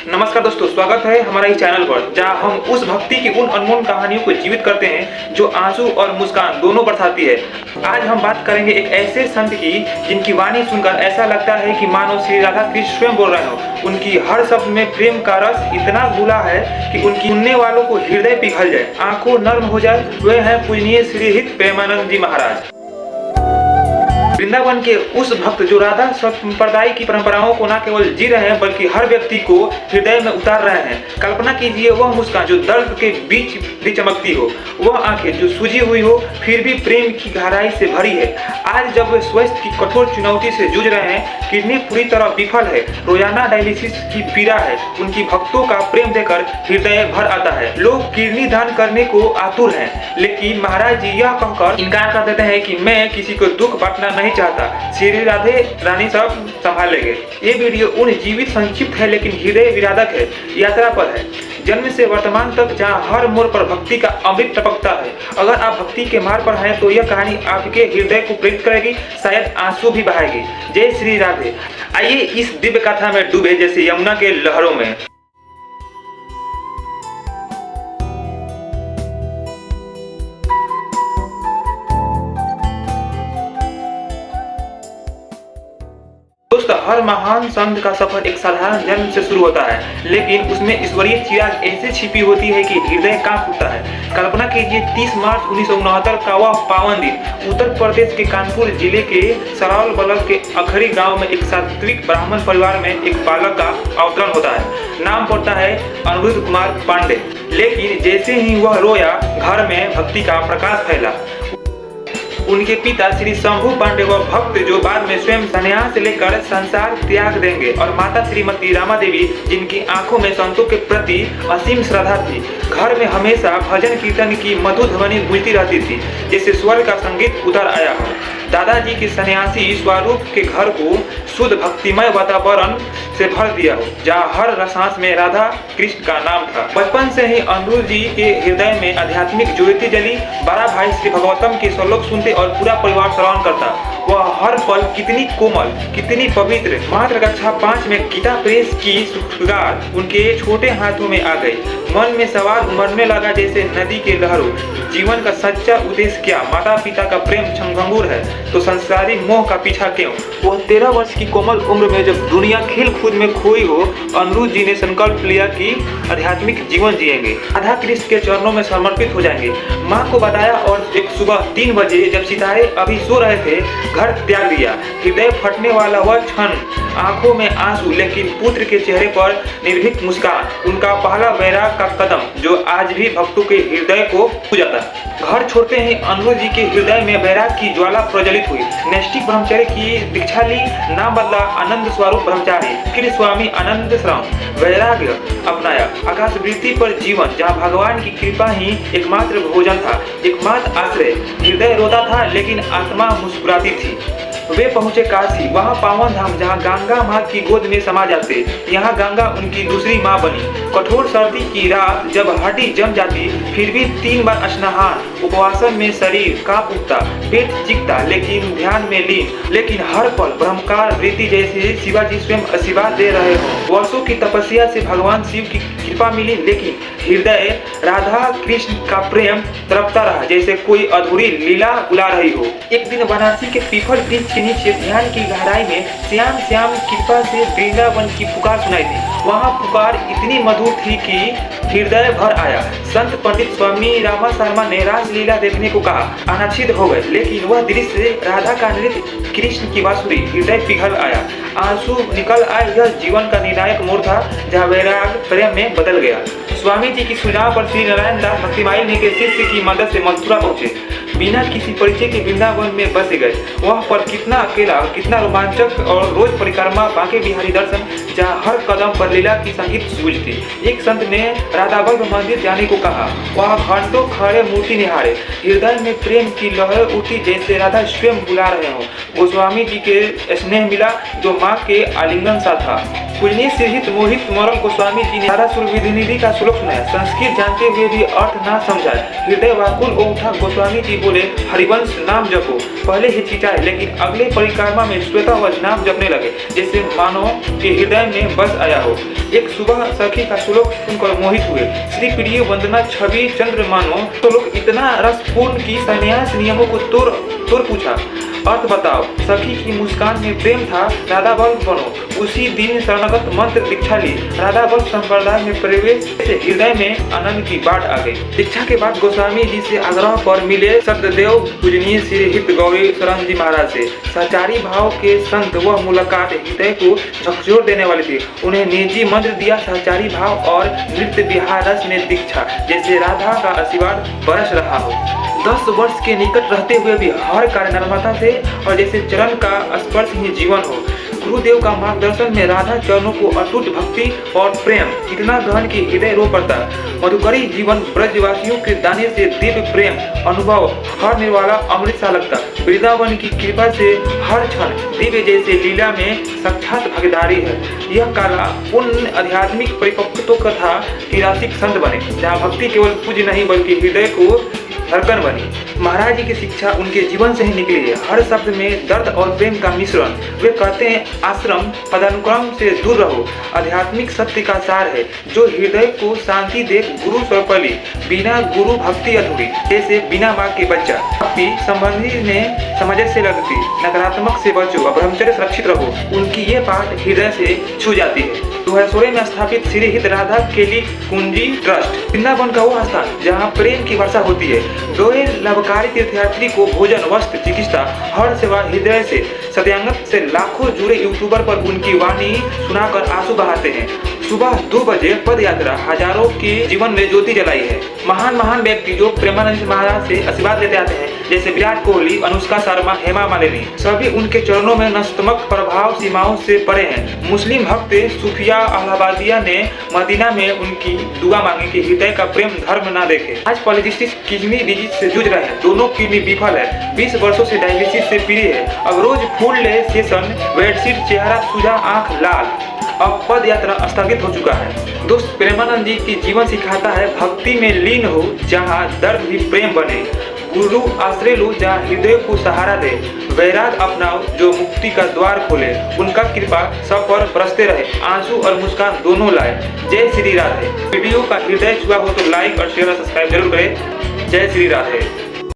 नमस्कार दोस्तों, स्वागत है हमारे इस चैनल पर जहां हम उस भक्ति की उन अनमोल कहानियों को जीवित करते हैं जो आंसू और मुस्कान दोनों बरसाती है। आज हम बात करेंगे एक ऐसे संत की जिनकी वाणी सुनकर ऐसा लगता है कि मानो श्री राधा कृष्ण स्वयं बोल रहे हो। उनकी हर शब्द में प्रेम का रस इतना घुला है कि उनकी सुनने वालों को हृदय पिघल जाए, आंखों नर्म हो जाए। वे हैं पूजनीय श्री हित प्रेमानंद जी महाराज। वृंदावन के उस भक्त जो राधा संप्रदाय की परंपराओं को न केवल जी रहे हैं बल्कि हर व्यक्ति को हृदय में उतार रहे हैं। कल्पना कीजिए वह मुस्कान जो दर्द के बीच भी चमकती हो, वह आंखें जो सूजी हुई हो फिर भी प्रेम की गहराई से भरी है। आज जब वे स्वास्थ्य की कठोर चुनौती से जूझ रहे हैं, किडनी पूरी तरह विफल है, रोजाना डायलिसिस की पीड़ा है, उनकी भक्तों का प्रेम देकर हृदय भर आता है। लोग किडनी दान करने को आतुर हैं, लेकिन महाराज जी यह कहकर इनकार कर देते हैं कि मैं किसी को दुख बांटना नहीं चाहता, श्री राधे रानी सब संभाल लेंगे। ये वीडियो उन जीवित संक्षिप्त है लेकिन हृदय विदारक है, यात्रा पर है, जन्म से वर्तमान तक जहां हर मोड़ पर भक्ति का अमृत टपकता है। अगर आप भक्ति के मार्ग पर हैं तो यह कहानी आपके हृदय को प्रेरित करेगी, शायद आंसू भी बहाएगी। जय श्री राधे। आइए इस दिव्य कथा में डूबे जैसे यमुना के लहरों में। दोस्तों, हर महान संत का सफर एक साधारण जन्म से शुरू होता है, लेकिन उसमें ईश्वरीय चिराग ऐसे छिपी होती है कि हृदय कांप उठता है। कल्पना कीजिए 30 मार्च 1969 का वह पावन दिन। उत्तर प्रदेश के कानपुर जिले के सरावल ब्लॉक के अखरी गांव में एक सात्विक ब्राह्मण परिवार में एक बालक का अवतरण होता है। नाम पड़ता है अनिरुद्ध कुमार पांडे। लेकिन जैसे ही वह रोया, घर में भक्ति का प्रकाश फैला। उनके पिता श्री शंभू पांडे व भक्त जो बाद में स्वयं संन्यास लेकर संसार त्याग देंगे, और माता श्रीमती रामा देवी जिनकी आंखों में संतों के प्रति असीम श्रद्धा थी। घर में हमेशा भजन कीर्तन की मधुर ध्वनि गूंजती रहती थी, जैसे स्वर का संगीत उतर आया हो। दादाजी के सन्यासी स्वरूप के घर को शुद्ध भक्तिमय वातावरण से भर दिया हो, जहाँ हर सांस में राधा कृष्ण का नाम था। बचपन से ही अनिरुद्ध जी के हृदय में आध्यात्मिक ज्योति जली। बड़ा भाई श्री भगवतम के श्लोक सुनते और पूरा परिवार श्रवण करता। वह हर पल कितनी कोमल, कितनी पवित्र। मात्र कक्षा 5 में गीता प्रेस की सुगार उनके छोटे हाथों में आ गई। मन में सवाल उमड़ने लगा जैसे नदी के लहरों, जीवन का सच्चा उद्देश्य क्या? माता पिता का प्रेम क्षणभंगुर है तो संसारी मोह का पीछा क्यों? वह 13 वर्ष की कोमल उम्र में जब दुनिया खेल कूद में खोई हो, अनिरुद्ध जी ने संकल्प लिया कि आध्यात्मिक जीवन जिएंगे, राधा कृष्ण के चरणों में समर्पित हो जाएंगे। माँ को बताया और एक सुबह 3 बजे जब सितारे अभी सो रहे थे, घर त्याग दिया। हृदय फटने वाला वह क्षण, आंखों में आंसू लेकिन पुत्र के चेहरे पर निर्भीक मुस्कान, उनका पहला वैराग का कदम जो आज भी भक्तों के हृदय को छू जाता है। घर छोड़ते ही अनिरुद्ध जी के हृदय में वैराग की ज्वाला प्रज्वलित हुई। नैष्ठिक ब्रह्मचर्य की दीक्षा ली, नाम बदला आनंद स्वरूप ब्रह्मचारी, फिर स्वामी आनंद श्रम वैराग्य अपनाया। आकाशवृत्ति पर जीवन, जहाँ भगवान की कृपा ही एकमात्र भोजन था, एकमात्र आश्रय। हृदय रोता था लेकिन आत्मा मुस्कुराती थी। वे पहुंचे काशी, वहां पावन धाम जहां गंगा माँ की गोद में समा जाते। यहाँ गंगा उनकी दूसरी माँ बनी। कठोर सर्दी की रात जब हड्डी जम जाती, फिर भी 3 बार स्नान, उपवासन में शरीर कांप उठता, पेट चिकता लेकिन ध्यान में लीन। लेकिन हर पल ब्रह्मकार वृत्ति जैसे शिवाजी स्वयं आशीर्वाद दे रहे हो। वर्षों की तपस्या से भगवान शिव की कृपा मिली, लेकिन हृदय राधा कृष्ण का प्रेम तड़पता रहा जैसे कोई अधूरी लीला बुला रही हो। एक दिन बनारसी के पीपल वृक्ष के नीचे ध्यान की गहराई में श्याम श्याम कृपा से वृंदावन की पुकार सुनाई दी। वहाँ पुकार इतनी मधुर थी कि हृदय भर आया। संत पंडित स्वामी रामा शर्मा ने रासलीला देखने को कहा, अनाच्छिद हो गए, लेकिन वह दृश्य राधा का नृत्य, कृष्ण की बांसुरी, हृदय पिघल आया, आंसू निकल आए। यह जीवन का निर्णायक मोड़ था जहाँ वैराग प्रेम में बदल गया। स्वामी जी की सुझाव पर श्री नारायण दास भक्तिमाई ने के शिष्य की मदद से मथुरा पहुंचे। बिना किसी परिचय के वृंदावन में बस गए। वह पर कितना अकेला, कितना रोमांचक, और रोज परिक्रमा, बांके बिहारी दर्शन, जहाँ हर कदम पर लीला की संगीत गूंजती। एक संत ने राधावल्लभ मंदिर जाने को कहा। वह घंटों खड़े मूर्ति निहारे, हृदय में प्रेम की लहर उठी जैसे राधा स्वयं बुला रहे हो। गोस्वामी जी के स्नेह मिला जो माँ के आलिंगन सा था। पूजनीय श्रीहित मोहित मोरल गोस्वामी जी ने राधा सुरविधि का श्लोक सुनाया। संस्कृत जानते हुए भी अर्थ ना समझा, हृदय व्याकुल हो उठा। गोस्वामी जी बोले, हरिवंश नाम जपो। पहले हिचकिचाए, लेकिन अगले परिक्रमा में श्वेतावज नाम जपने लगे, जैसे मानो कि हृदय हृदय में बस आया हो। एक सुबह सखी का श्लोक सुनकर मोहित हुए। श्री प्रिय वंदना छवि चंद्र मानो। तो लोग इतना रसपूर्ण की संन्यास नियमों को तोड़ पूछा, अर्थ बताओ। सखी की मुस्कान में प्रेम था, राधा बल बनो। उसी दिन शरणगत मंत्र दीक्षा ली। राधा बल संप्रदाय में प्रवेश से हृदय में आनंद की बाढ़ आ गई। दीक्षा के बाद गोस्वामी जी से आग्रह पर मिले सत्यदेव पूजनीय श्री हित गौरी शरण जी महाराज से। सहचारी भाव के संत वह मुलाकात हृदय को झकझोर देने वाली थी। उन्हें निजी मंत्र दिया सहचारी भाव और नृत्य विहार रस में दीक्षा, जैसे राधा का आशीर्वाद बरस रहा हो। 10 वर्ष के निकट रहते हुए भी हर कार्य नम्रता से और जैसे चरण का स्पर्श ही जीवन हो। गुरुदेव का मार्गदर्शन में राधा चरणों को अटूट भक्ति और प्रेम इतना गहन कि हृदय रो पड़ता। मधुकरी जीवन ब्रजवासियों के दाने से दिव्य प्रेम अनुभव हर निर्वाला अमृत सा लगता। वृंदावन की कृपा से हर क्षण दिव्य जैसे लीला में साक्षात भागीदारी है। यह काला पुण्य आध्यात्मिक परिपक्वता कथा की राशिक संत बने, जहाँ भक्ति केवल पूज्य नहीं बल्कि हृदय को धड़कन बनी। महाराज जी की शिक्षा उनके जीवन से ही निकली है। हर शब्द में दर्द और प्रेम का मिश्रण। वे कहते हैं आश्रम पदानुक्रम से दूर रहो, आध्यात्मिक सत्य का सार है जो हृदय को शांति दे। गुरु स्वपली, बिना गुरु भक्ति अधूरी, जैसे बिना माँ के बच्चा। भक्ति संबंधी में समझ से लगती, नकारात्मक से बचो, ब्रह्मचर्य सुरक्षित रहो। उनकी ये बात हृदय से छू जाती है। 2016 में स्थापित श्री हित राधा केली कुंजी ट्रस्ट वृंदावन का वो स्थान जहाँ प्रेम की वर्षा होती है। दोहे लाभकारी तीर्थयात्री को भोजन, वस्त्र, चिकित्सा, हर सेवा हृदय से सत्यांगत से लाखों जुड़े यूट्यूबर पर उनकी वाणी सुनाकर आंसू बहाते हैं। सुबह 2 बजे पद यात्रा हजारों के जीवन में ज्योति जलाई है। महान व्यक्ति जो प्रेमानंद महाराज से आशीर्वाद लेते आते हैं, जैसे विराट कोहली, अनुष्का शर्मा, हेमा मालिनी, सभी उनके चरणों में नतमस्तक प्रभाव सीमाओं से परे हैं। मुस्लिम भक्त सूफिया अहलाबादिया ने मदीना में उनकी दुआ मांगी कि हृदय का प्रेम धर्म ना देखे। आज पॉलिटिशियन किडनी डिजीज से जूझ रहे हैं, दोनों किडनी विफल है। 20 वर्षों से डायलिसिस से पीड़ित है। अब रोज फूल ले सेशन, बेडशीट, चेहरा सूजा, आंख लाल। अब पद यात्रा स्थगित हो चुका है। दोस्त प्रेमानंद जी की जीवन सिखाता है भक्ति में लीन हो जहाँ दर्द भी प्रेम बने। गुरु आश्रय लो जहाँ हृदय को सहारा दे। वैराग अपनाओ जो मुक्ति का द्वार खोले। उनका कृपा सब पर बरसते रहे, आंसू और मुस्कान दोनों लाए। जय श्री राधे। वीडियो का हृदय छुआ हो तो लाइक और शेयर और सब्सक्राइब जरूर करें। जय श्री राधे।